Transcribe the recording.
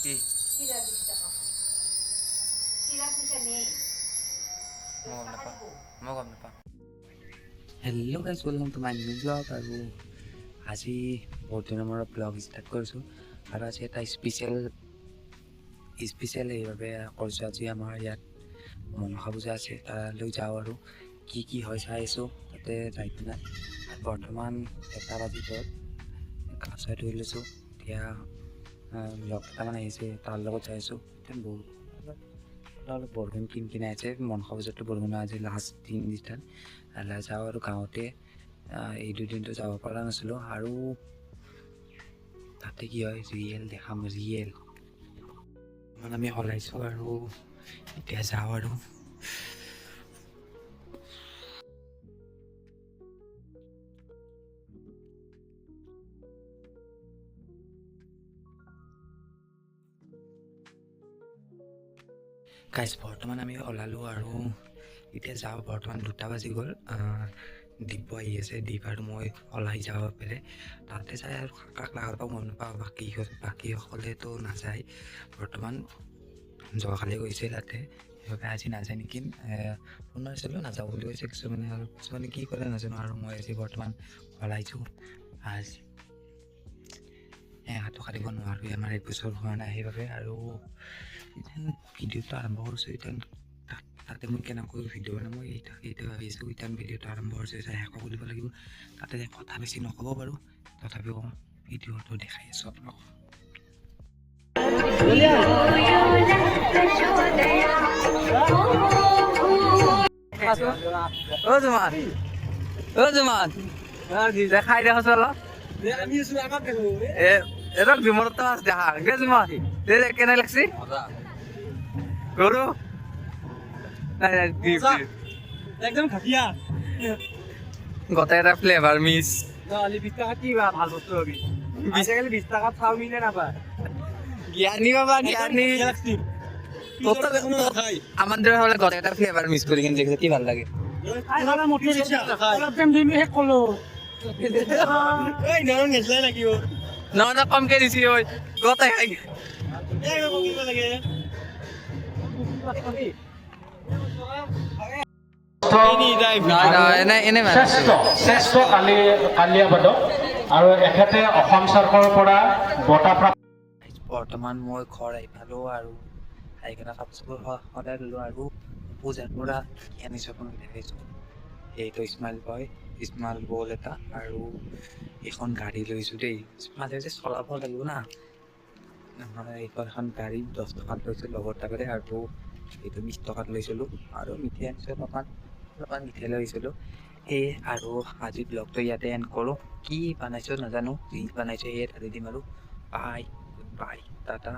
কি চিৰা 20 টাকা চিৰা পইচা নেই মই গম নাপাওঁ hello' guys welcome to my new blog আৰু আজি বহুত দিনৰ মূৰত ব্লগ ষ্টাৰ্ট কৰিছোঁ আৰু আজি এটা স্পেচিয়েল এইভাৱে কৰিছোঁ আজি আমাৰ ইয়াত মনসা পূজা আছে তালৈ যাওঁ আৰু কি হয় চাই আছোঁ তাতে যাই পিনে বৰ্তমান 1টা বাজিত গা চা ধুই লৈছোঁ এতিয়া লগ কেইটামান আহিছে তাৰ লগত যাই আছোঁ এতিয়া অলপ বৰষুণ কিন আছে মনসা পূজাতো বৰষুণ আজি লাষ্ট দিন যাওঁ আৰু গাঁৱতে এই দুদিনটো যাব পৰা নাছিলোঁ আৰু তাতে কি হয় ৰিয়েল দেখাম ৰিয়েল মানে আমি ওলাইছোঁ আৰু এতিয়া যাওঁ আৰু গাইজ বৰ্তমান আমি ওলালোঁ আৰু এতিয়া যাওঁ বৰ্তমান 2টা বাজি গ'ল দিব আহি আছে দীপ আৰু মই ওলাই যাব পেলাই তাতে যাই আৰু কাক লাগাৰ পৰা গম নাপাওঁ বাকীসকলেতো নাযায় বৰ্তমান যোৱাকালি গৈছে তাতে সেইবাবে আজি নাযায় নেকি ফোন মাৰিছিলোঁ নাযাওঁ বুলি কৈছে কিছুমানে কি কৰে নাজানো আৰু মই আজি বৰ্তমান ওলাইছোঁ আজি হাতো কাটিব নোৱাৰোঁ আমাৰ 1 বছৰ হোৱা নাই সেইবাবে আৰু ভিডিঅ'টো আৰম্ভ কৰিছোঁ এতিয়া তাতে মই কেনেকৈ ভিডিঅ' বনাম মই এইটো ভাবিছোঁ এতিয়া ভিডিঅ'টো আৰম্ভ কৰিছোঁ চাই শেষ কৰিব লাগিব তাতে কথা বেছি নক'ব বাৰু তথাপিও ভিডিঅ'টো দেখাই আছোঁ আপোনাক দেখাই দেখাইছ অলপ এটা বিমলত মাছ দেখা গেছ মাছ কেনে লাগছি গরু একদম খাটিয়া গোটেই এটা ফ্লেভার মিস 20 টাকা কি ভাল বস্তু হবি আজিকালি 20 টাকা চাউমিনে নাপায় জ্ঞানী বাবা জ্ঞানী আমার দরে হলে গোটেই এটা ফ্লেভার মিস করে কিনে দেখতে কি ভালো লাগে না কমকে দিছি ওই গোটেই খাই শ্ৰেষ্ঠ কালিয়াবাদক আৰু এখেতে অসম চৰকাৰৰ পৰা বঁটা প্ৰাপ্ত বৰ্তমান মই ঘৰ আহি পালোঁ আৰু আহি কিনে কাপোৰ চাপোৰ সদায় ল'লোঁ আৰু পূজাৰ পৰা আনিছোঁ আপোনাক দেখাইছোঁ এইটো স্মাইল বল এটা আৰু এখন গাড়ী লৈছোঁ দেই মাজে মাজে চলাব লাগিব না এখন গাড়ী 10 টকাত লৈছোঁ লগৰ তাতে আৰু এইটো 20 টকাত লৈছিলোঁ আৰু মিঠাই আনিছোঁ অলপমান মিঠাই লৈছিলোঁ সেয়ে আৰু আজি ব্লগটো ইয়াতে এণ্ড কৰোঁ কি বনাইছোঁ নাজানো যি বনাইছোঁ সেয়ে ঢালি দিম আৰু বাই টাটা